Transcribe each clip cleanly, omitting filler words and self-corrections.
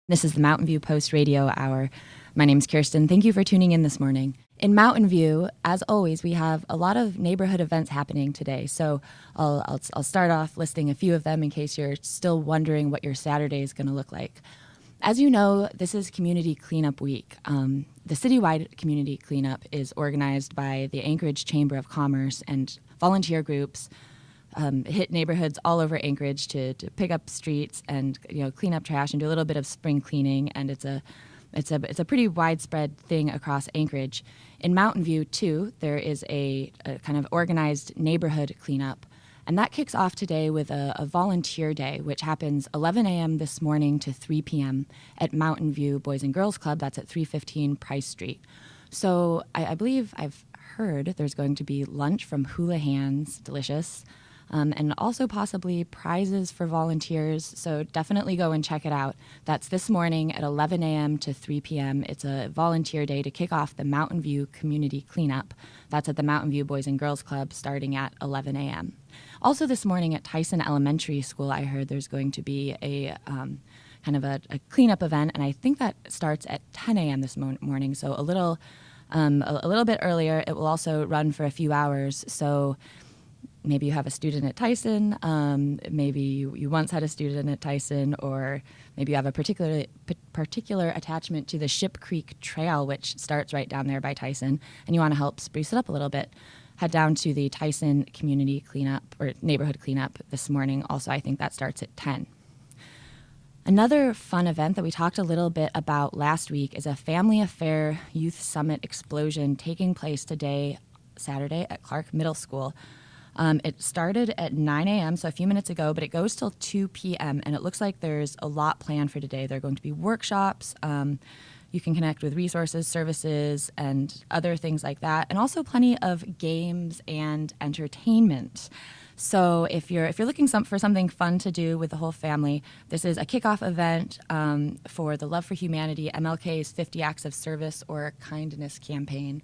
This is the Mountain View Post Radio Hour. My name's Kirsten. Thank you for tuning in this morning. In Mountain View, as always, we have a lot of neighborhood events happening today. So I'll start off listing a few of them in case you're still wondering what your Saturday is going to look like. As you know, this is Community Cleanup Week. The citywide community cleanup is organized by the Anchorage Chamber of Commerce, and volunteer groups hit neighborhoods all over Anchorage to pick up streets and clean up trash and do a little bit of spring cleaning. And it's a pretty widespread thing across Anchorage. In Mountain View too, there is a kind of organized neighborhood cleanup, and that kicks off today with a volunteer day, which happens 11 a.m. this morning to 3 p.m. at Mountain View Boys and Girls Club. That's at 315 Price Street. So I believe I've heard there's going to be lunch from Hula Hands, delicious. And also possibly prizes for volunteers, so definitely go and check it out. That's this morning at 11 a.m. to 3 p.m. It's a volunteer day to kick off the Mountain View Community Cleanup. That's at the Mountain View Boys and Girls Club starting at 11 a.m. Also this morning at Tyson Elementary School, I heard there's going to be a kind of a cleanup event, and I think that starts at 10 a.m. this morning, so a little bit earlier. It will also run for a few hours, so maybe you have a student at Tyson, maybe you once had a student at Tyson, or maybe you have a particular attachment to the Ship Creek Trail, which starts right down there by Tyson, and you want to help spruce it up a little bit. Head down to the Tyson Community Cleanup, or Neighborhood Cleanup this morning. Also, I think that starts at 10. Another fun event that we talked a little bit about last week is a Family Affair Youth Summit Explosion taking place today, Saturday, at Clark Middle School. It started at 9 a.m., so a few minutes ago, but it goes till 2 p.m., and it looks like there's a lot planned for today. There are going to be workshops. You can connect with resources, services, and other things like that, and also plenty of games and entertainment. So if you're looking for something fun to do with the whole family, this is a kickoff event for the Love for Humanity, MLK's 50 Acts of Service or Kindness campaign.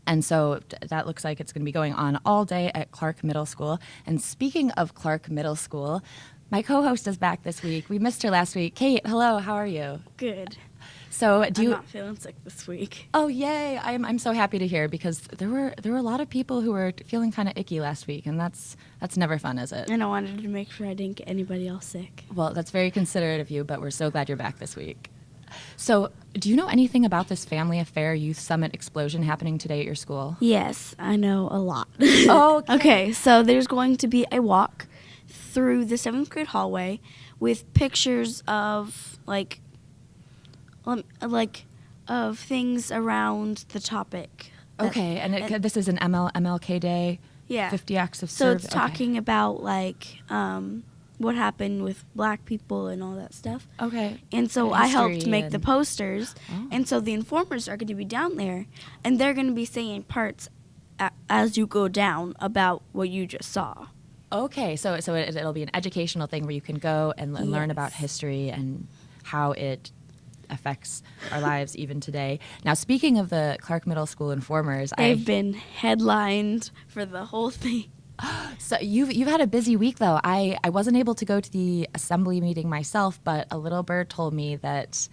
And so that looks like it's going to be going on all day at Clark Middle School. And speaking of Clark Middle School, my co-host is back this week. We missed her last week. Kate, hello, how are you? Good. So I'm not feeling sick this week. Oh, yay. I'm so happy to hear, because there were a lot of people who were feeling kind of icky last week, and that's never fun, is it? And I wanted to make sure I didn't get anybody else sick. Well, that's very considerate of you, but we're so glad you're back this week. So, do you know anything about this Family Affair Youth Summit Explosion happening today at your school? Yes, I know a lot. Oh, okay, so there's going to be a walk through the 7th grade hallway with pictures of of things around the topic. Okay, and this is an MLK Day. Yeah. 50 Acts of So Service. it's talking about what happened with black people and all that stuff. Okay. And so I helped make the posters. Oh. And so the informers are going to be down there, and they're going to be saying parts as you go down about what you just saw. Okay, so it'll be an educational thing where you can go and learn about history and how it affects our lives even today. Now, speaking of the Clark Middle School informers, they've been headlined for the whole thing. So you've had a busy week, though. I wasn't able to go to the assembly meeting myself, but a little bird told me that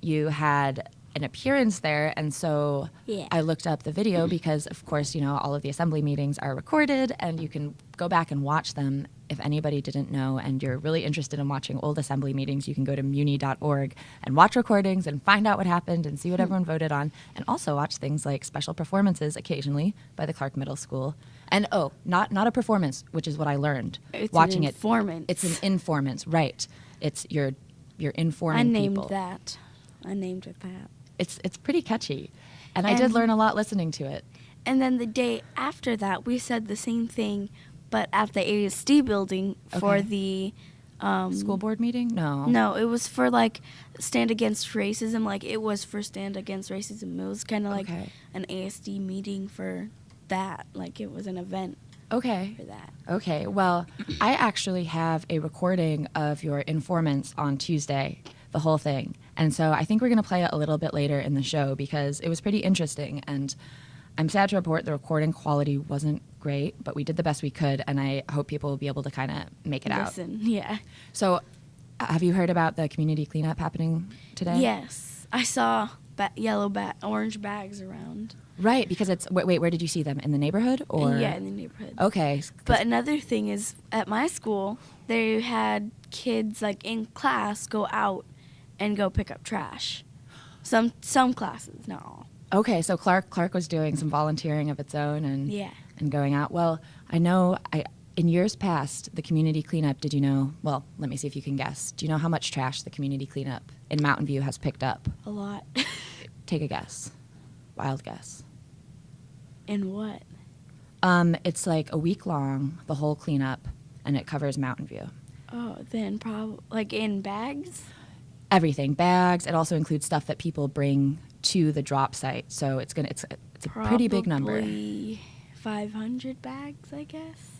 you had an appearance there, and so I looked up the video because, of course, all of the assembly meetings are recorded, and you can go back and watch them. If anybody didn't know and you're really interested in watching old assembly meetings, you can go to muni.org and watch recordings and find out what happened and see what everyone voted on, and also watch things like special performances occasionally by the Clark Middle School. And not a performance, which is what I learned watching it. It's an informant, right? It's you're informing people. I named it that. It's pretty catchy, and I did learn a lot listening to it. And then the day after that, we said the same thing, but at the ASD building for the school board meeting. No, it was for Stand Against Racism. It was for Stand Against Racism. It was kind of like an ASD meeting for that. It was an event. Okay. For that. Okay. Well, I actually have a recording of your informants on Tuesday, the whole thing. And so I think we're going to play it a little bit later in the show because it was pretty interesting. And I'm sad to report the recording quality wasn't great, but we did the best we could. And I hope people will be able to kind of make it out. Yeah. So Have you heard about the community cleanup happening today? Yes. I saw orange bags around. Right, because it's, wait, where did you see them? In the neighborhood? Or? Yeah, in the neighborhood. Okay. But another thing is, at my school, they had kids, like, in class go out and go pick up trash. Some classes, not all. Okay, so Clark was doing some volunteering of its own and going out. Well, I know in years past, the community cleanup, did you know, well, let me see if you can guess. Do you know how much trash the community cleanup in Mountain View has picked up? A lot. Take a guess. Wild guess. In what? It's like a week long, the whole cleanup, and it covers Mountain View. Oh, then probably, like, in bags? Everything. Bags. It also includes stuff that people bring to the drop site. So it's a pretty big number. Probably 500 bags, I guess.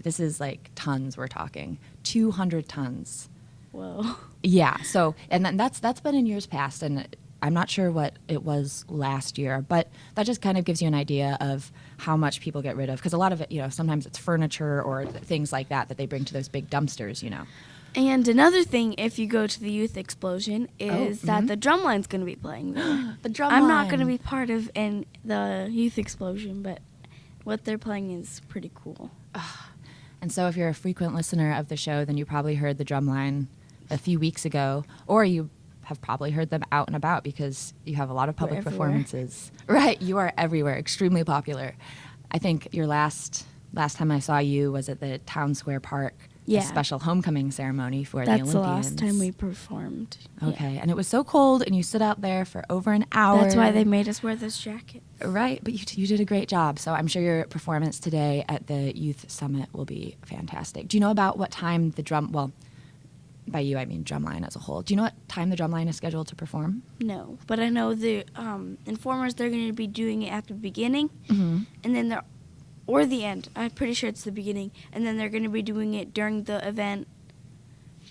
This is like tons we're talking. 200 tons. Whoa. Yeah. So, and then that's been in years past, and I'm not sure what it was last year, but that just kind of gives you an idea of how much people get rid of. Because a lot of it, sometimes it's furniture or things like that they bring to those big dumpsters, And another thing, if you go to the Youth Explosion, is that the drumline's going to be playing there. The drumline. I'm not going to be part of the Youth Explosion, but what they're playing is pretty cool. And so if you're a frequent listener of the show, then you probably heard the drumline a few weeks ago, or you have probably heard them out and about because you have a lot of public performances. Right, you are everywhere, extremely popular. I think your last time I saw you was at the Town Square Park, a special homecoming ceremony for the Olympians. That's the last time we performed. Okay, and it was so cold, and you stood out there for over an hour. That's why they made us wear those jackets. Right, but you did a great job, so I'm sure your performance today at the Youth Summit will be fantastic. Do you know about what time by you I mean drumline as a whole, do you know what time the drumline is scheduled to perform? No, but I know the Informers, they're going to be doing it at the beginning, and then or the end. I'm pretty sure it's the beginning. And then they're going to be doing it during the event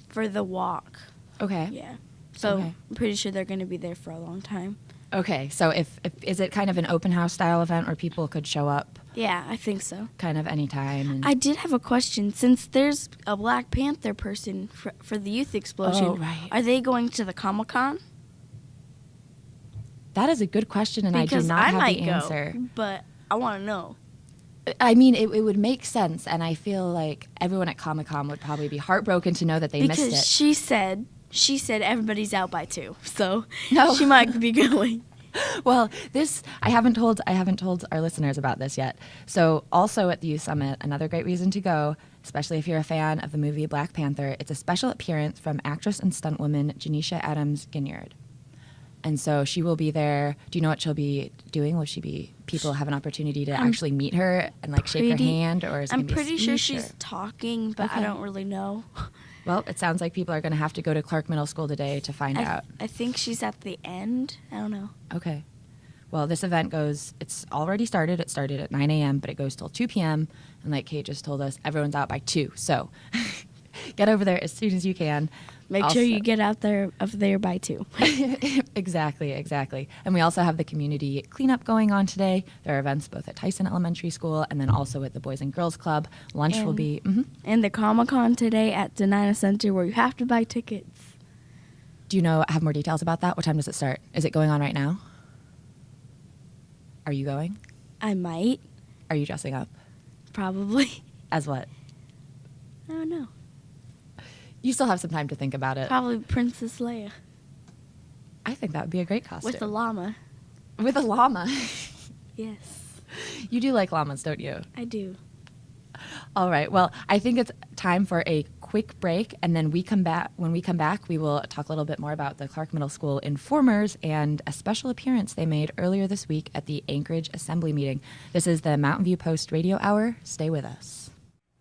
for the walk. Okay. Yeah. So I'm pretty sure they're going to be there for a long time. Okay. So if is it kind of an open house style event where people could show up? Yeah, I think so. Kind of any time. I did have a question. Since there's a Black Panther person for the Youth Explosion, are they going to the Comic-Con? That is a good question, and because I do not have the answer. Go, but I want to know. I mean, it would make sense, and I feel like everyone at Comic-Con would probably be heartbroken to know that they missed it. Because she said everybody's out by 2, so she might be going. Well, I haven't told our listeners about this yet. So also at the Youth Summit, another great reason to go, especially if you're a fan of the movie Black Panther, it's a special appearance from actress and stuntwoman Janisha Adams Ginyard. And so she will be there. Do you know what she'll be doing? Will people have an opportunity to actually meet her and shake her hand? Or is it I'm gonna be pretty sure she's talking, but I don't really know. Well, it sounds like people are going to have to go to Clark Middle School today to find out. I think she's at the end. I don't know. Okay. Well, this event it's already started. It started at 9 a.m., but it goes till 2 p.m. And like Kate just told us, everyone's out by 2. So get over there as soon as you can. Make sure you get out there by 2. Exactly. And we also have the community cleanup going on today. There are events both at Tyson Elementary School and then also at the Boys and Girls Club. Lunch will be... And the Comic-Con today at Denina Center where you have to buy tickets. Do you have more details about that? What time does it start? Is it going on right now? Are you going? I might. Are you dressing up? Probably. As what? I don't know. You still have some time to think about it. Probably Princess Leia. I think that would be a great costume. With a llama. With a llama? Yes. You do like llamas, don't you? I do. All right. Well, I think it's time for a quick break, and then when we come back, we will talk a little bit more about the Clark Middle School Informers and a special appearance they made earlier this week at the Anchorage Assembly meeting. This is the Mountain View Post Radio Hour. Stay with us.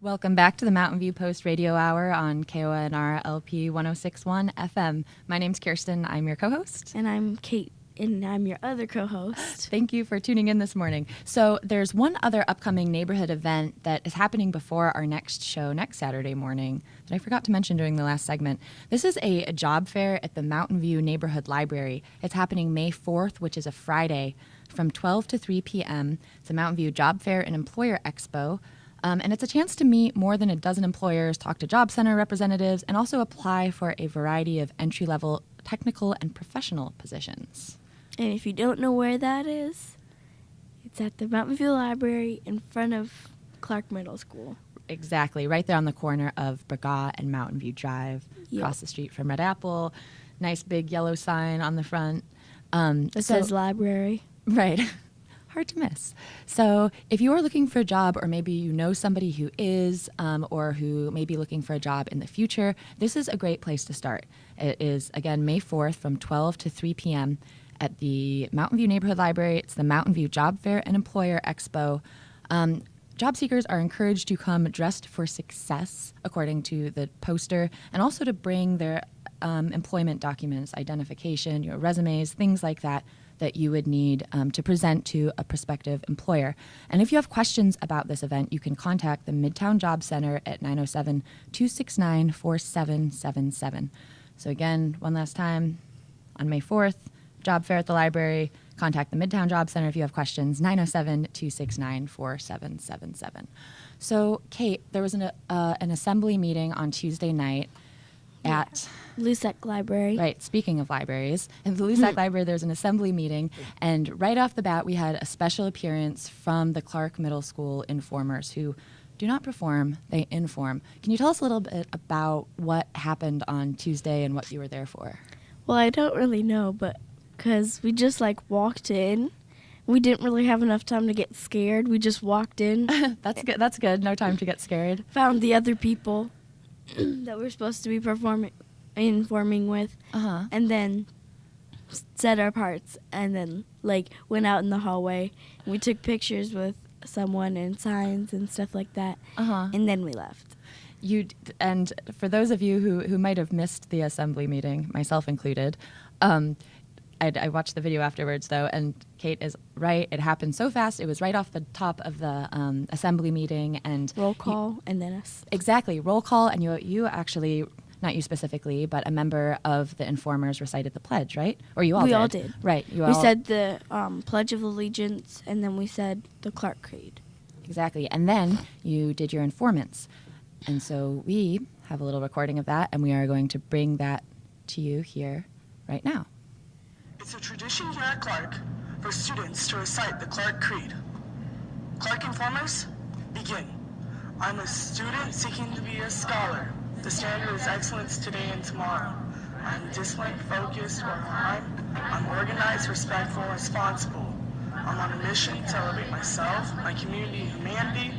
Welcome back to the Mountain View Post Radio Hour on KONR-LP 106.1 FM. My name's Kirsten. I'm your co-host. And I'm Kate. And I'm your other co-host. Thank you for tuning in this morning. So there's one other upcoming neighborhood event that is happening before our next show next Saturday morning that I forgot to mention during the last segment. This is a job fair at the Mountain View Neighborhood Library. It's happening May 4th, which is a Friday, from 12 to 3 p.m. It's a Mountain View Job Fair and Employer Expo. And it's a chance to meet more than a dozen employers, talk to job center representatives, and also apply for a variety of entry-level technical and professional positions. And if you don't know where that is, it's at the Mountain View Library in front of Clark Middle School. Exactly, right there on the corner of Braga and Mountain View Drive, across the street from Red Apple. Nice big yellow sign on the front. It says library. Right. Hard to miss. So if you are looking for a job, or maybe you know somebody who is, or who may be looking for a job in the future, this is a great place to start. It is, again, May 4th from 12 to 3 p.m. at the Mountain View Neighborhood Library. It's the Mountain View Job Fair and Employer Expo. Job seekers are encouraged to come dressed for success, according to the poster, and also to bring their employment documents, identification, your resumes, things like that you would need to present to a prospective employer. And if you have questions about this event, you can contact the Midtown Job Center at 907-269-4777. So again, one last time, on May 4th, job fair at the library. Contact the Midtown Job Center if you have questions, 907-269-4777. So, Kate, there was an assembly meeting on Tuesday night at Lusac Library. Right, speaking of libraries, in the Lusac Library there's an assembly meeting, and right off the bat we had a special appearance from the Clark Middle School informers, who do not perform, they inform. Can you tell us a little bit about what happened on Tuesday and what you were there for? Well, I don't really know, but because we just walked in. We didn't really have enough time to get scared. We just walked in. That's good. That's good. No time to get scared. Found the other people that we're supposed to be informing with, and then said our parts, and then went out in the hallway. And we took pictures with someone and signs and stuff like that, and then we left. And for those of you who might have missed the assembly meeting, myself included, I watched the video afterwards, though, and Kate is right. It happened so fast. It was right off the top of the assembly meeting. And roll call, and then us. Exactly, roll call, and you actually, not you specifically, but a member of the informers recited the pledge, right? Or you all did? We all did. Right. We said the Pledge of Allegiance, and then we said the Clark Creed. Exactly, and then you did your informants. And so we have a little recording of that, and we are going to bring that to you here right now. It's a tradition here at Clark for students to recite the Clark Creed. Clark informers, begin. I'm a student seeking to be a scholar. The standard is excellence today and tomorrow. I'm disciplined, focused, work hard. I'm organized, respectful, and responsible. I'm on a mission to elevate myself, my community, and humanity.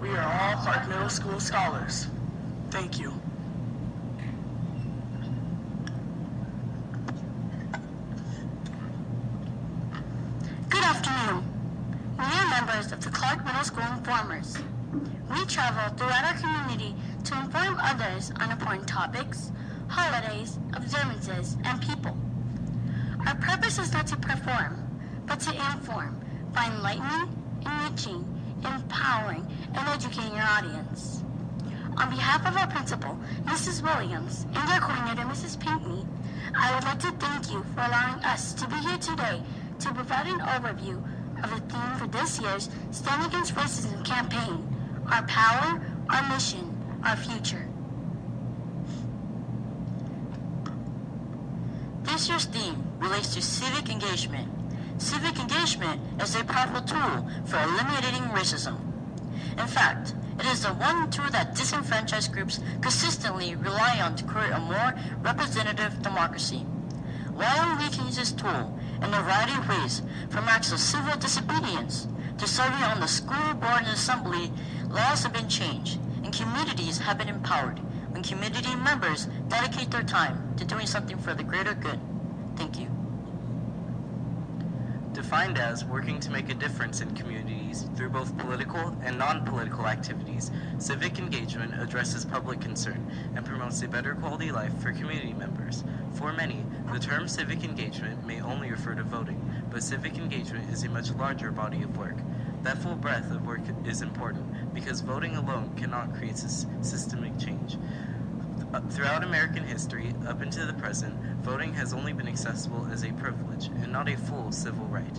We are all Clark Middle School scholars. Thank you. Good afternoon. We are members of the Clark Middle School Informers. We travel throughout our community to inform others on important topics, holidays, observances, and people. Our purpose is not to perform, but to inform by enlightening, enriching, empowering, and educating our audience. On behalf of our principal, Mrs. Williams, and our coordinator, Mrs. Pinckney, I would like to thank you for allowing us to be here today to provide an overview of the theme for this year's Stand Against Racism campaign, Our Power, Our Mission, Our Future. This year's theme relates to civic engagement. Civic engagement is a powerful tool for eliminating racism. In fact, it is the one tool that disenfranchised groups consistently rely on to create a more representative democracy. While we can use this tool in a variety of ways, from acts of civil disobedience to serving on the school board and assembly, laws have been changed and communities have been empowered when community members dedicate their time to doing something for the greater good. Thank you. Defined as working to make a difference in communities through both political and non-political activities, civic engagement addresses public concern and promotes a better quality life for community members. For many, the term civic engagement may only refer to voting, but civic engagement is a much larger body of work. That full breadth of work is important because voting alone cannot create systemic change. Throughout American history, up into the present, voting has only been accessible as a privilege and not a full civil right.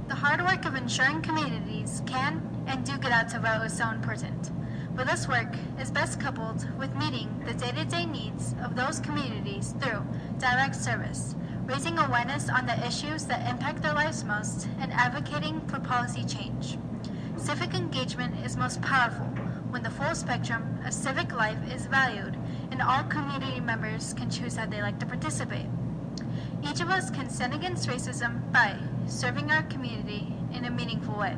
The hard work of ensuring communities can and do get out to vote is so important. But this work is best coupled with meeting the day-to-day needs of those communities through direct service, raising awareness on the issues that impact their lives most, and advocating for policy change. Civic engagement is most powerful when the full spectrum of civic life is valued and all community members can choose how they like to participate. Each of us can stand against racism by serving our community in a meaningful way.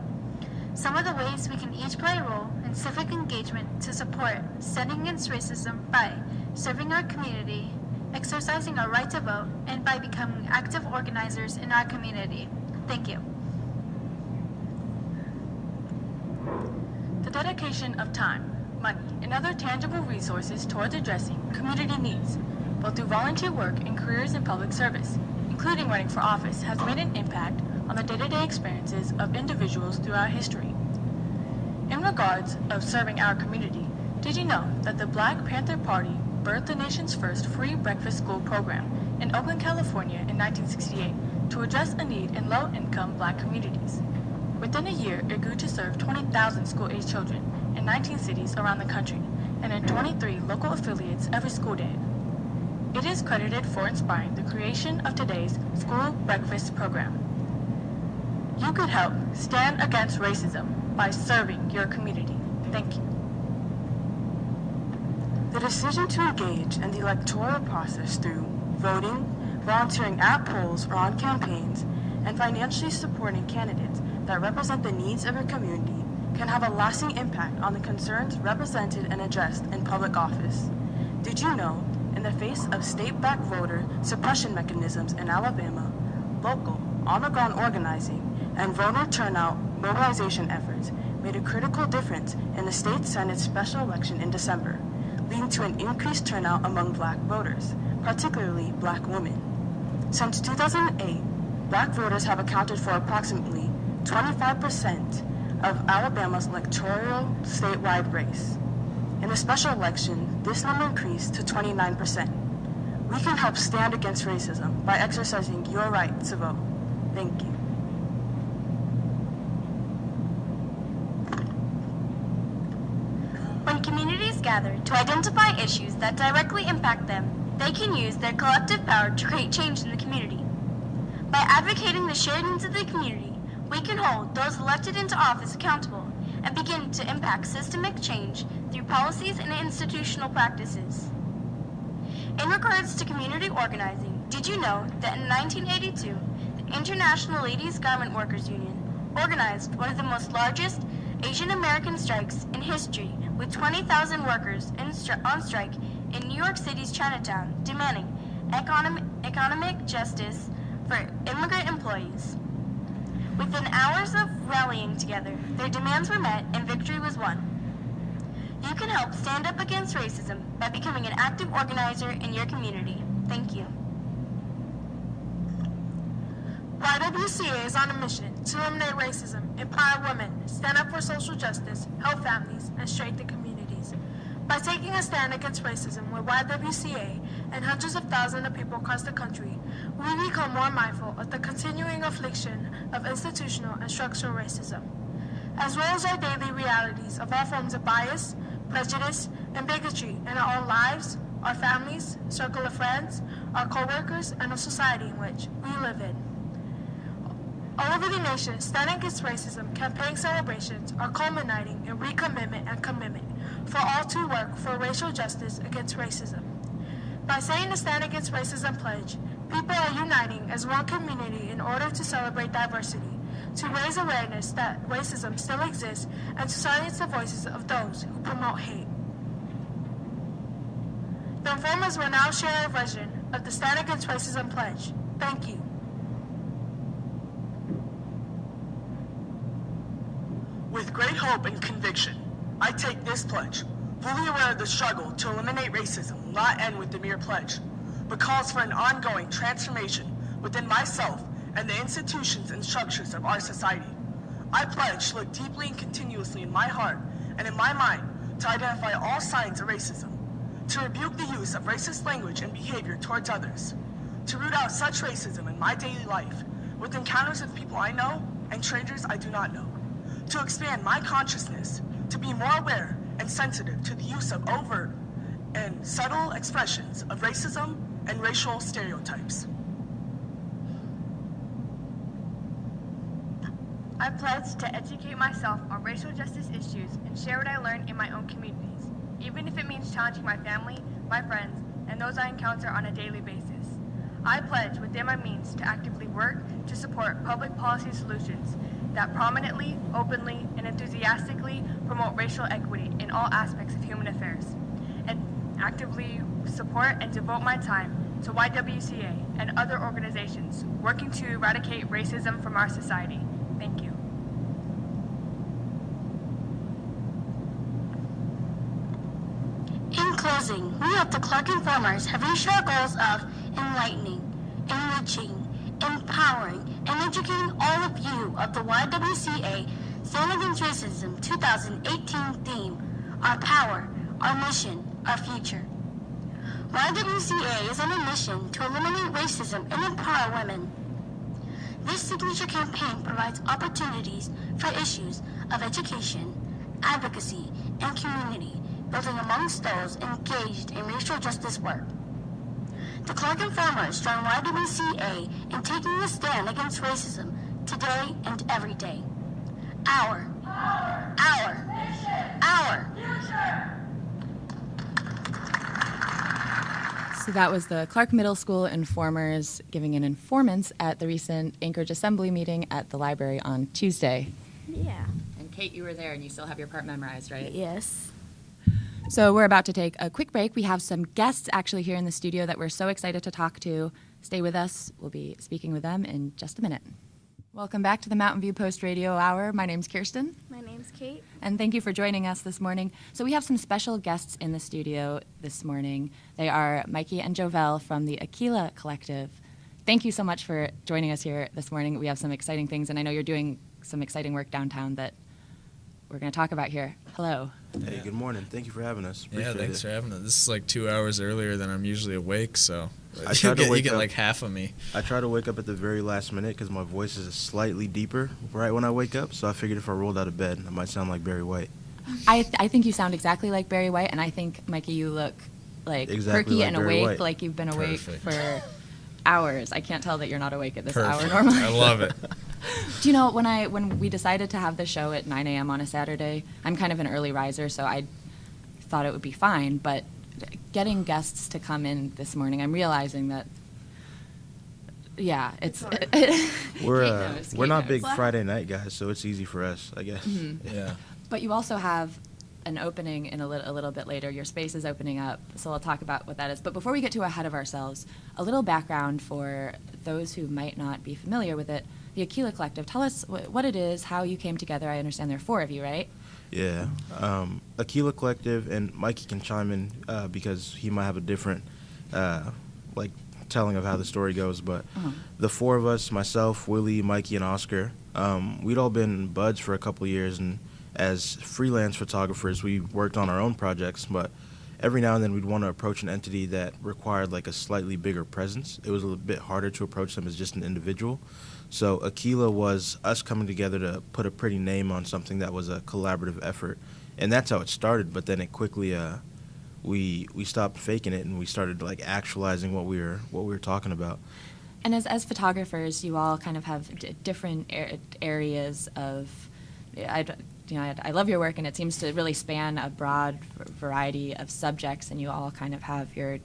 Some of the ways we can each play a role in civic engagement to support standing against racism by serving our community, exercising our right to vote, and by becoming active organizers in our community. Thank you. The dedication of time, money, and other tangible resources towards addressing community needs, both through volunteer work and careers in public service, including running for office, has made an impact on the day-to-day experiences of individuals throughout history. In regards of serving our community, did you know that the Black Panther Party birthed the nation's first free breakfast school program in Oakland, California in 1968 to address a need in low-income Black communities? Within a year, it grew to serve 20,000 school-aged children in 19 cities around the country and in 23 local affiliates every school day. It is credited for inspiring the creation of today's school breakfast program. You could help stand against racism by serving your community. Thank you. The decision to engage in the electoral process through voting, volunteering at polls or on campaigns, and financially supporting candidates that represent the needs of your community can have a lasting impact on the concerns represented and addressed in public office. Did you know, in the face of state-backed voter suppression mechanisms in Alabama, local, on-the-ground organizing and voter turnout mobilization efforts made a critical difference in the state Senate special election in December, leading to an increased turnout among Black voters, particularly Black women. Since 2008, Black voters have accounted for approximately 25% of Alabama's electoral statewide race. In the special election, this number increased to 29%. We can help stand against racism by exercising your right to vote. Thank you. When communities gather to identify issues that directly impact them, they can use their collective power to create change in the community. By advocating the shared needs of the community, we can hold those elected into office accountable and begin to impact systemic change through policies and institutional practices. In regards to community organizing, did you know that in 1982, the International Ladies Garment Workers Union organized one of the most largest Asian American strikes in history, with 20,000 workers on strike in New York City's Chinatown, demanding economic justice for immigrant employees. Within hours of rallying together, their demands were met and victory was won. You can help stand up against racism by becoming an active organizer in your community. Thank you. YWCA is on a mission to eliminate racism, empower women, stand up for social justice, help families, and strengthen communities. By taking a stand against racism with YWCA and hundreds of thousands of people across the country, we become more mindful of the continuing affliction of institutional and structural racism, as well as our daily realities of all forms of bias, prejudice, and bigotry in our own lives, our families, circle of friends, our co-workers, and the society in which we live in. All over the nation, Standing Against Racism campaign celebrations are culminating in recommitment and commitment for all to work for racial justice against racism. By saying the Stand Against Racism pledge, people are uniting as one community in order to celebrate diversity, to raise awareness that racism still exists, and to silence the voices of those who promote hate. The informers will now share a version of the Stand Against Racism pledge. Thank you. With great hope and conviction, I take this pledge, fully aware of the struggle to eliminate racism will not end with the mere pledge, but calls for an ongoing transformation within myself and the institutions and structures of our society. I pledge to look deeply and continuously in my heart and in my mind to identify all signs of racism, to rebuke the use of racist language and behavior towards others, to root out such racism in my daily life with encounters with people I know and strangers I do not know, to expand my consciousness, to be more aware and sensitive to the use of overt and subtle expressions of racism and racial stereotypes. I pledge to educate myself on racial justice issues and share what I learn in my own communities, even if it means challenging my family, my friends, and those I encounter on a daily basis. I pledge within my means to actively work to support public policy solutions that prominently, openly, and enthusiastically promote racial equity in all aspects of human affairs, and actively support and devote my time to YWCA and other organizations working to eradicate racism from our society. Thank you. In closing, we at the Clark Informers have reached our goals of enlightening, enriching, empowering, and educating all of you of the YWCA Stand Against Racism 2018 theme, Our Power, Our Mission, Our Future. YWCA is on a mission to eliminate racism and empower women. This signature campaign provides opportunities for issues of education, advocacy, and community building amongst those engaged in racial justice work. The Clark Informers join YWCA in taking a stand against racism today and every day. Our So that was the Clark Middle School Informers giving an informants at the recent Anchorage Assembly meeting at the library on Tuesday. Yeah. And Kate, you were there and you still have your part memorized, right? Yes. So we're about to take a quick break. We have some guests actually here in the studio that we're so excited to talk to. Stay with us. We'll be speaking with them in just a minute. Welcome back to the Mountain View Post Radio Hour. My name's Kirsten. My name's Kate. And thank you for joining us this morning. So we have some special guests in the studio this morning. They are Mikey and Jovell from the Akela Collective. Thank you so much for joining us here this morning. We have some exciting things, and I know you're doing some exciting work downtown that we're going to talk about here. Hello. Hey, good morning. Thank you for having us. Yeah, thanks for having us. This is like 2 hours earlier than I'm usually awake, so you get like half of me. I try to wake up at the very last minute because my voice is slightly deeper right when I wake up, so I figured if I rolled out of bed, I might sound like Barry White. I think you sound exactly like Barry White, and I think, Mikey, you look like exactly perky like and Barry awake, White. like you've been awake Perfect. for hours. I can't tell that you're not awake at this Perfect. hour normally. I love it. Do you know, when we decided to have the show at 9 a.m. on a Saturday, I'm kind of an early riser, so I thought it would be fine, but getting guests to come in this morning, I'm realizing that, yeah, it's... We're not big Friday night guys, so it's easy for us, I guess. Mm-hmm. Yeah. But you also have an opening in a little bit later. Your space is opening up, so I'll talk about what that is. But before we get too ahead of ourselves, a little background for those who might not be familiar with it. The Akela Collective, tell us what it is, how you came together. I understand there are 4 of you, right? Yeah. Akela Collective, and Mikey can chime in because he might have a different telling of how the story goes, but the 4 of us, myself, Willie, Mikey, and Oscar, we'd all been buds for a couple of years, and as freelance photographers, we worked on our own projects, but every now and then we'd want to approach an entity that required like a slightly bigger presence. It was a little bit harder to approach them as just an individual. So Akela was us coming together to put a pretty name on something that was a collaborative effort, and that's how it started. But then it quickly, we stopped faking it and we started like actualizing what we were talking about. And as photographers, you all kind of have different areas of. I love your work, and it seems to really span a broad variety of subjects, and you all kind of have your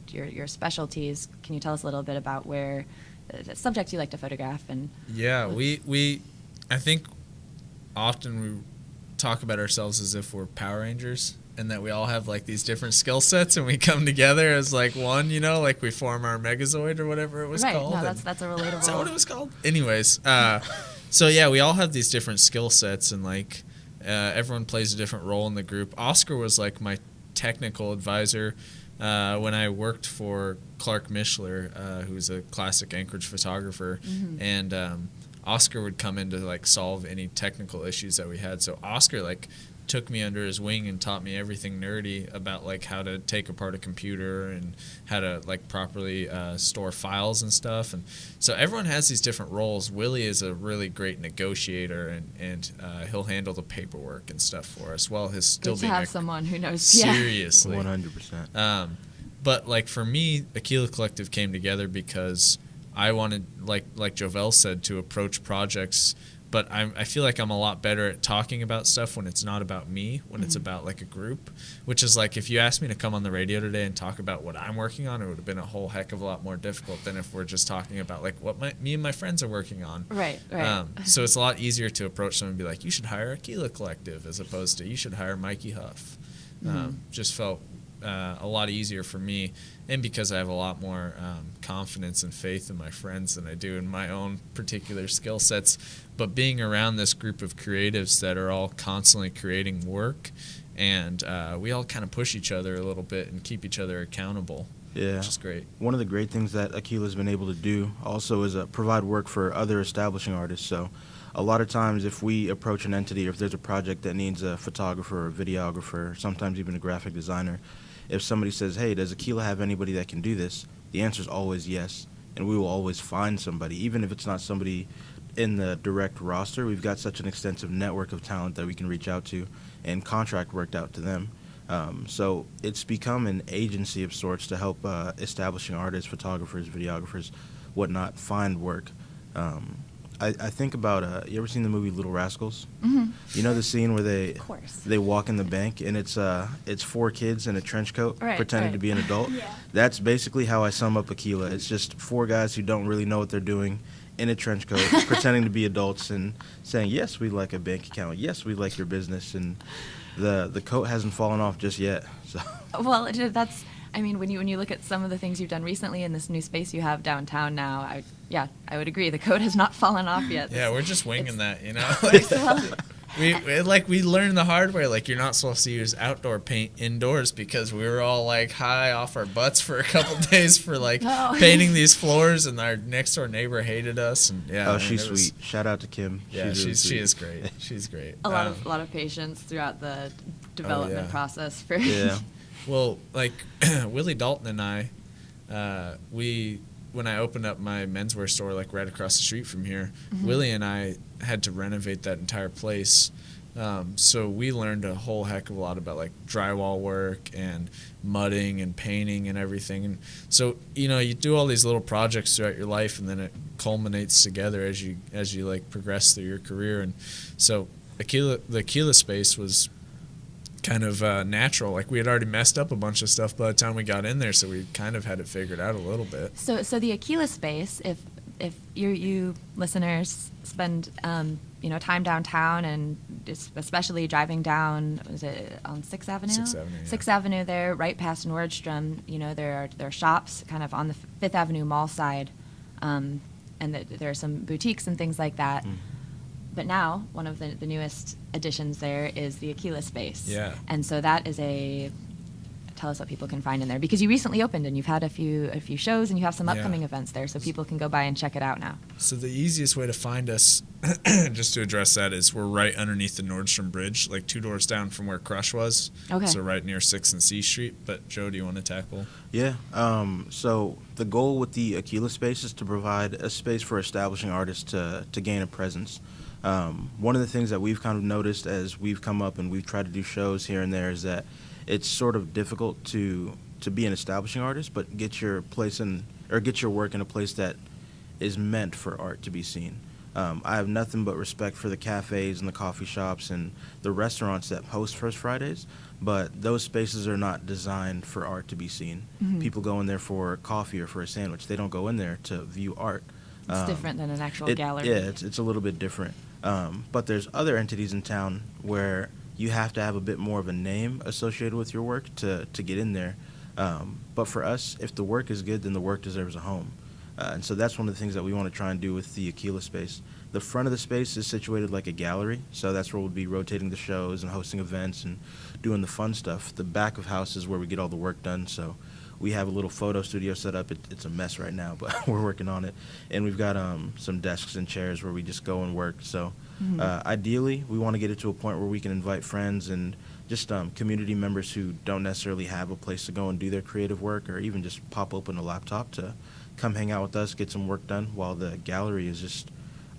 specialties. Can you tell us a little bit about where the subjects you like to photograph? And yeah, I think often we talk about ourselves as if we're Power Rangers, and that we all have like these different skill sets, and we come together as like one, like we form our Megazord or whatever it was called. Right, no, that's a relatable. Is that what it was called? Anyways, so yeah, we all have these different skill sets, and like everyone plays a different role in the group. Oscar was like my technical advisor when I worked for Clark Mishler, who's a classic Anchorage photographer, and Oscar would come in to like solve any technical issues that we had. So Oscar like took me under his wing and taught me everything nerdy about like how to take apart a computer and how to like properly store files and stuff. And so everyone has these different roles. Willie is a really great negotiator, and he'll handle the paperwork and stuff for us. Well, he's still Good to being have someone who knows. seriously 100%. But like for me, Akela Collective came together because I wanted, like Jovell said, to approach projects. But I feel like I'm a lot better at talking about stuff when it's not about me, when it's about like a group, which is like if you asked me to come on the radio today and talk about what I'm working on, it would have been a whole heck of a lot more difficult than if we're just talking about like what me and my friends are working on. Right. So it's a lot easier to approach someone and be like, you should hire Akela Collective as opposed to you should hire Mikey Huff. Just felt a lot easier for me, and because I have a lot more confidence and faith in my friends than I do in my own particular skill sets. But being around this group of creatives that are all constantly creating work, and we all kind of push each other a little bit and keep each other accountable, which is great. One of the great things that Akela's been able to do also is provide work for other establishing artists. So a lot of times if we approach an entity, or if there's a project that needs a photographer or a videographer, sometimes even a graphic designer, if somebody says, hey, does Akela have anybody that can do this? The answer is always yes, and we will always find somebody, even if it's not somebody in the direct roster. We've got such an extensive network of talent that we can reach out to and contract worked out to them. So it's become an agency of sorts to help establishing artists, photographers, videographers, whatnot, find work. I think about, you ever seen the movie Little Rascals? Mm-hmm. You know the scene where they walk in the bank and it's 4 kids in a trench coat pretending to be an adult? Yeah. That's basically how I sum up Akela. It's just 4 guys who don't really know what they're doing in a trench coat, pretending to be adults and saying, yes, we like a bank account. Yes, we like your business. And the coat hasn't fallen off just yet. So. Well, that's... I mean, when you look at some of the things you've done recently in this new space you have downtown now, I would agree. The coat has not fallen off yet. Yeah, we're just winging that, you know. Well, we learned the hard way. Like, you're not supposed to use outdoor paint indoors because we were all like high off our butts for a couple days for like painting these floors, and our next door neighbor hated us. And she's sweet. Shout out to Kim. Yeah, she is great. She's great. A lot of patience throughout the development process for. Yeah. Well, like Willie Dalton and I, when I opened up my menswear store like right across the street from here, Willie and I had to renovate that entire place. So we learned a whole heck of a lot about like drywall work and mudding and painting and everything. And so, you know, you do all these little projects throughout your life, and then it culminates together as you like progress through your career. And so the Akela space was kind of natural. Like, we had already messed up a bunch of stuff by the time we got in there, so we kind of had it figured out a little bit. So the Akela space, if you listeners spend time downtown, and especially driving down, was it on 6th Avenue? 6th Avenue, yeah. 6th Avenue there, right past Nordstrom. You know, there are shops kind of on the 5th Avenue mall side, and there are some boutiques and things like that. But now, one of the newest additions there is the Akela space. Yeah. And so that is tell us what people can find in there, because you recently opened and you've had a few shows and you have some upcoming events there, so people can go by and check it out now. So the easiest way to find us, just to address that, is we're right underneath the Nordstrom Bridge, like 2 doors down from where Crush was. Okay. So right near 6th and C Street. But Joe, do you want to tackle? Yeah. So the goal with the Akela space is to provide a space for establishing artists to gain a presence. One of the things that we've kind of noticed as we've come up and we've tried to do shows here and there is that it's sort of difficult to be an establishing artist, but get your work in a place that is meant for art to be seen. I have nothing but respect for the cafes and the coffee shops and the restaurants that host First Fridays, but those spaces are not designed for art to be seen. People go in there for coffee or for a sandwich. They don't go in there to view art. It's different than an actual gallery. Yeah, it's a little bit different. But there's other entities in town where you have to have a bit more of a name associated with your work to get in there. But for us, if the work is good, then the work deserves a home. And so that's one of the things that we want to try and do with the Akela space. The front of the space is situated like a gallery, so that's where we'll be rotating the shows and hosting events and doing the fun stuff. The back of house is where we get all the work done, so we have a little photo studio set up. It's a mess right now, but we're working on it. And we've got some desks and chairs where we just go and work. So Ideally, we want to get it to a point where we can invite friends and just community members who don't necessarily have a place to go and do their creative work, or even just pop open a laptop to come hang out with us, get some work done, while the gallery is just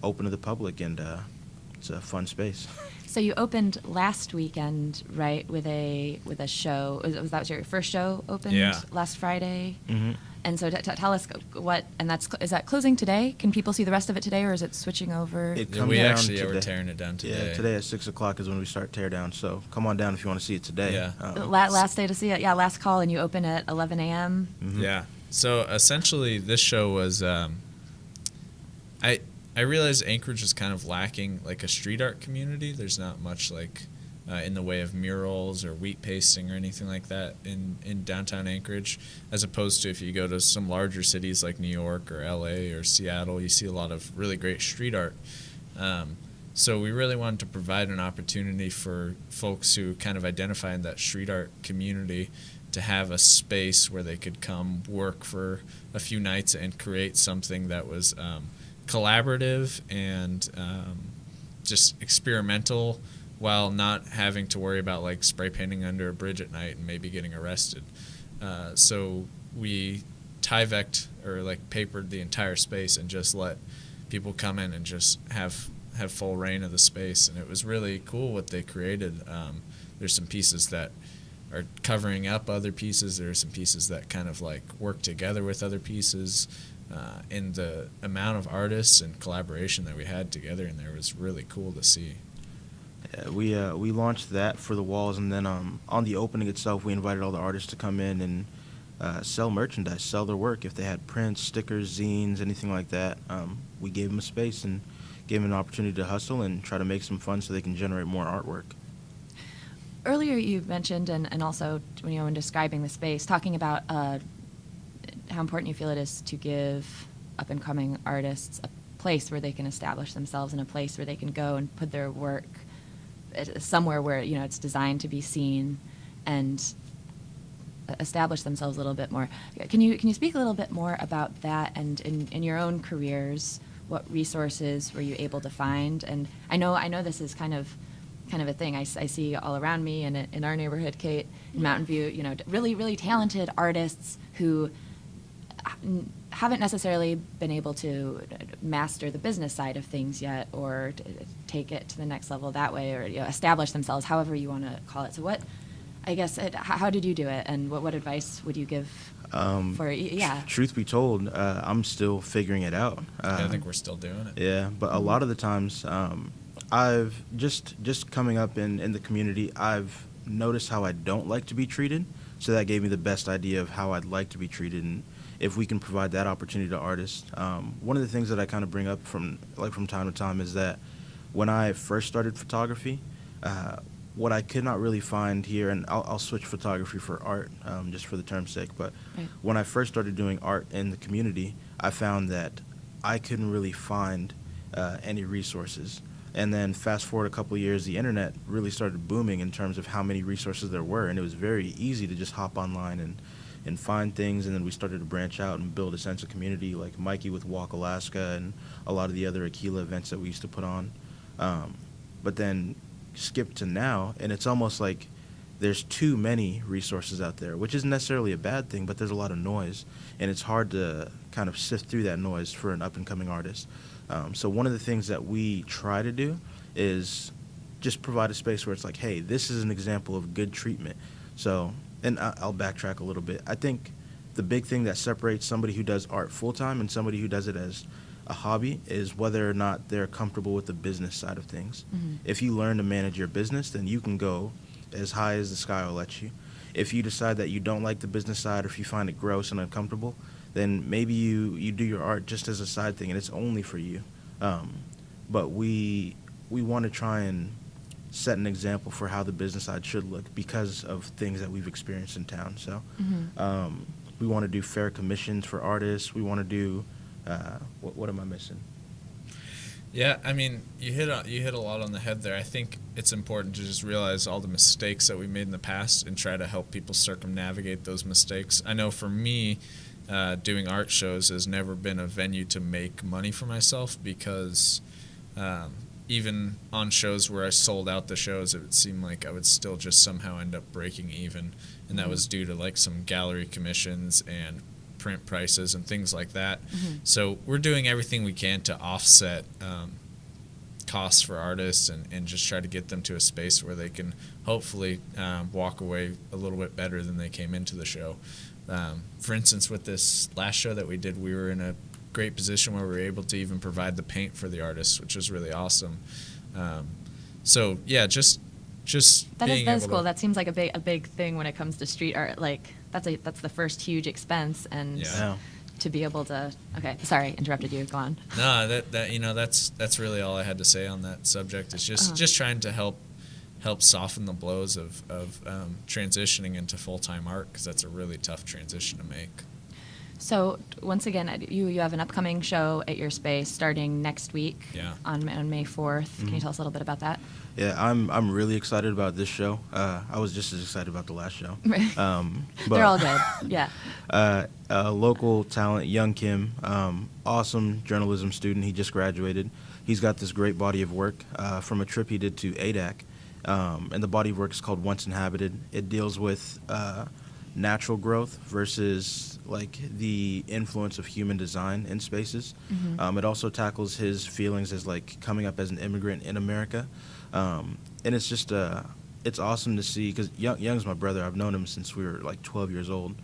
open to the public, and it's a fun space. So you opened last weekend, right, with a show. Was that your first show opened last Friday? Mm-hmm. And so tell us what, and is that closing today? Can people see the rest of it today, or is it switching over? We're tearing it down today. Yeah, today at 6 o'clock is when we start tear down, so come on down if you want to see it today. Yeah. Last day to see it, last call, and you open at 11 a.m.? Mm-hmm. Yeah. So essentially this show was, I realized Anchorage is kind of lacking like a street art community. There's not much like in the way of murals or wheat pasting or anything like that in downtown Anchorage, as opposed to if you go to some larger cities like New York or LA or Seattle, you see a lot of really great street art. So we really wanted to provide an opportunity for folks who kind of identify in that street art community to have a space where they could come work for a few nights and create something that was collaborative and just experimental, while not having to worry about like spray painting under a bridge at night and maybe getting arrested. So we Tyvek'd or like papered the entire space and just let people come in and just have full reign of the space, and it was really cool what they created. There's some pieces that are covering up other pieces. There's some pieces that kind of like work together with other pieces. And the amount of artists and collaboration that we had together in there was really cool to see. Yeah, we launched that for the walls, and then on the opening itself, we invited all the artists to come in and sell merchandise, sell their work. If they had prints, stickers, zines, anything like that, we gave them a space and gave them an opportunity to hustle and try to make some fun so they can generate more artwork. Earlier you mentioned, and also when describing the space, talking about how important you feel it is to give up-and-coming artists a place where they can establish themselves, and a place where they can go and put their work somewhere where it's designed to be seen and establish themselves a little bit more. Can you speak a little bit more about that, and in your own careers, what resources were you able to find? And I know this is kind of a thing I see all around me and in our neighborhood, Kate, in Mountain View, really, really talented artists who haven't necessarily been able to master the business side of things yet, or take it to the next level that way, or establish themselves, however you want to call it. So how did you do it, and what advice would you give Truth be told, I'm still figuring it out. I think we're still doing it. Yeah, but a lot of the times, I've just coming up in the community, I've noticed how I don't like to be treated, so that gave me the best idea of how I'd like to be treated, and if we can provide that opportunity to artists. One of the things that I kind of bring up from time to time is that when I first started photography, what I could not really find here, and I'll switch photography for art, just for the term's sake, but when I first started doing art in the community, I found that I couldn't really find any resources. And then fast forward a couple of years, the internet really started booming in terms of how many resources there were, and it was very easy to just hop online and find things. And then we started to branch out and build a sense of community, like Mikey with Walk Alaska and a lot of the other Akela events that we used to put on. But then skip to now, and it's almost like there's too many resources out there, which isn't necessarily a bad thing, but there's a lot of noise, and it's hard to kind of sift through that noise for an up-and-coming artist. So one of the things that we try to do is just provide a space where it's like, hey, this is an example of good treatment. So, and I'll backtrack a little bit. I think the big thing that separates somebody who does art full-time and somebody who does it as a hobby is whether or not they're comfortable with the business side of things. Mm-hmm. If you learn to manage your business, then you can go as high as the sky will let you. If you decide that you don't like the business side, or if you find it gross and uncomfortable, then maybe you do your art just as a side thing, and it's only for you. But we want to try and set an example for how the business side should look because of things that we've experienced in town. So we want to do fair commissions for artists. We want to do what am I missing? Yeah, I mean, you hit a lot on the head there. I think it's important to just realize all the mistakes that we made in the past and try to help people circumnavigate those mistakes. I know for me, doing art shows has never been a venue to make money for myself because even on shows where I sold out the shows, it would seem like I would still just somehow end up breaking even, and that was due to like some gallery commissions and print prices and things like that. So we're doing everything we can to offset costs for artists and just try to get them to a space where they can hopefully walk away a little bit better than they came into the show. For instance, with this last show that we did, we were in a great position where we were able to even provide the paint for the artists, which was really awesome. So yeah, just that being is able cool. to, That seems like a big thing when it comes to street art. Like that's the first huge expense, and to be able to. Okay, sorry, interrupted you. Go on. No, that's really all I had to say on that subject. Is just trying to help soften the blows of transitioning into full-time art, because that's a really tough transition to make. So once again, you have an upcoming show at your space starting next week on May 4th. Can you tell us a little bit about that? Yeah, I'm really excited about this show. I was just as excited about the last show. But, they're all good. Yeah. Local talent, Young Kim, awesome journalism student. He just graduated. He's got this great body of work from a trip he did to ADAC. And the body of work is called Once Inhabited. It deals with natural growth versus like the influence of human design in spaces. It also tackles his feelings as like coming up as an immigrant in America. And it's just it's awesome to see, because Young's my brother. I've known him since we were like 12 years old.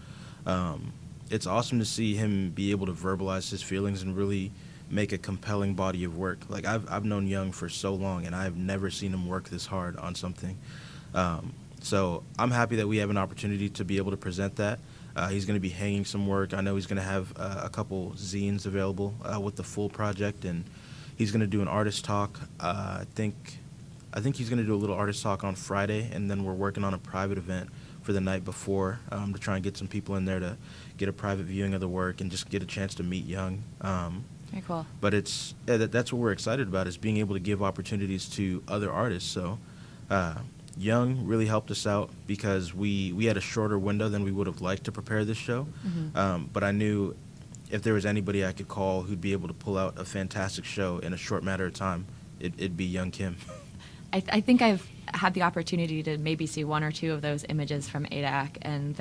It's awesome to see him be able to verbalize his feelings and really make a compelling body of work. Like I've known Young for so long, and I've never seen him work this hard on something. So I'm happy that we have an opportunity to be able to present that. He's going to be hanging some work. I know he's going to have a couple zines available with the full project, and he's going to do an artist talk. I think he's going to do a little artist talk on Friday, and then we're working on a private event for the night before to try and get some people in there to get a private viewing of the work and just get a chance to meet Young. Very cool. But that's what we're excited about, is being able to give opportunities to other artists. So Young really helped us out, because we had a shorter window than we would have liked to prepare this show. But I knew if there was anybody I could call who'd be able to pull out a fantastic show in a short matter of time, it'd be Young Kim. I think I've had the opportunity to maybe see one or two of those images from ADAC, and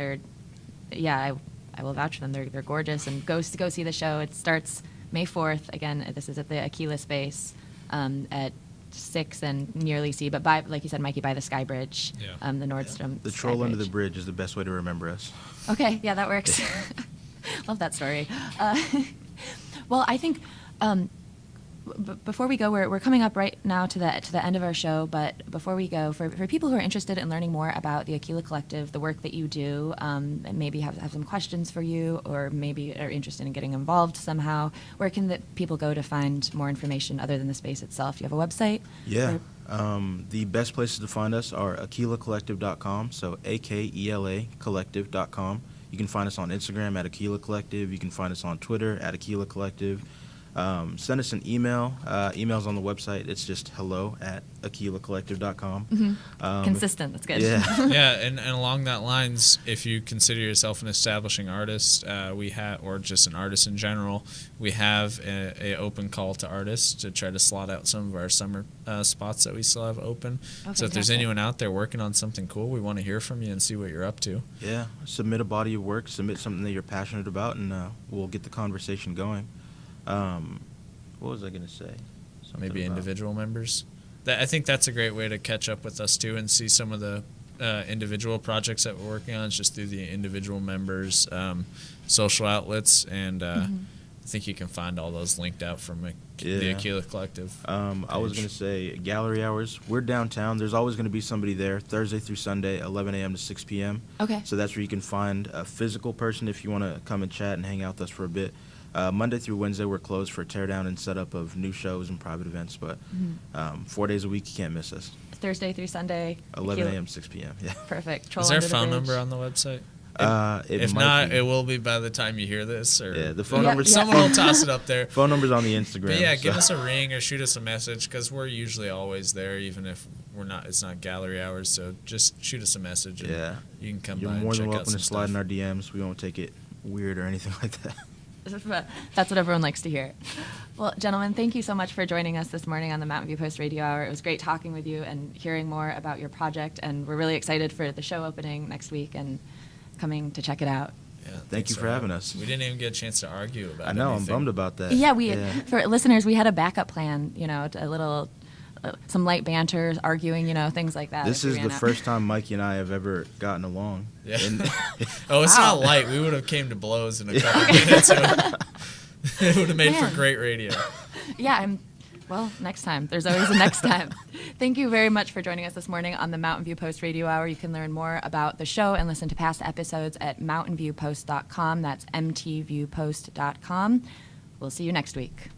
I will vouch for them. They're gorgeous, and go see the show. It starts May 4th. Again, this is at the Akela space at 6 and nearly C, but like you said, Mikey, by the Sky Bridge, the Nordstrom. The troll under the bridge is the best way to remember us. Okay, yeah, that works. Love that story. Well, I think before we go, we're coming up right now to the end of our show. But before we go, for people who are interested in learning more about the Akela Collective, the work that you do, and maybe have some questions for you, or maybe are interested in getting involved somehow, where can the people go to find more information other than the space itself? Do you have a website? Yeah. The best places to find us are akelacollective.com, so AKELA collective.com. You can find us on Instagram at Akela Collective. You can find us on Twitter at Akela Collective. Send us an email. Email's on the website. It's just hello@akelacollective.com. Consistent. That's good. Yeah. Yeah, and along that lines, if you consider yourself an establishing artist, we have, or just an artist in general, we have a open call to artists to try to slot out some of our summer spots that we still have open. Okay, so if there's anyone out there working on something cool, we want to hear from you and see what you're up to. Yeah. Submit a body of work. Submit something that you're passionate about, and we'll get the conversation going. What was I going to say? Maybe individual members. I think that's a great way to catch up with us too, and see some of the individual projects that we're working on. It's just through the individual members' social outlets, and I think you can find all those linked out from the Akela Collective. I was going to say gallery hours. We're downtown. There's always going to be somebody there, Thursday through Sunday, 11 a.m. to 6 p.m. Okay. So that's where you can find a physical person if you want to come and chat and hang out with us for a bit. Monday through Wednesday, we're closed for teardown and setup of new shows and private events, but 4 days a week, you can't miss us. Thursday through Sunday. 11 a.m., 6 p.m. Yeah. Perfect. Is there a phone number on the website? If not, it will be by the time you hear this. Or yeah, the phone number. Someone will toss it up there. Phone number's on the Instagram. But yeah, give us a ring or shoot us a message, because we're usually always there, even if we're not. It's not gallery hours, so just shoot us a message. And you can come. You're by more and than check welcome out to slide in stuff. our DMs. We won't take it weird or anything like that. That's what everyone likes to hear. Well, gentlemen, thank you so much for joining us this morning on the Mountain View Post Radio Hour. It was great talking with you and hearing more about your project, and we're really excited for the show opening next week and coming to check it out. Yeah, Thank you for having us. We didn't even get a chance to argue about it. I know, I'm bummed about that. Yeah, for listeners, we had a backup plan, a little, some light banter, arguing, things like that. This is the first time Mikey and I have ever gotten along. Yeah. It's not light. We would have came to blows in a couple minutes. It would have made for great radio. Yeah, well, next time. There's always a next time. Thank you very much for joining us this morning on the Mountain View Post Radio Hour. You can learn more about the show and listen to past episodes at mountainviewpost.com. That's mtviewpost.com. We'll see you next week.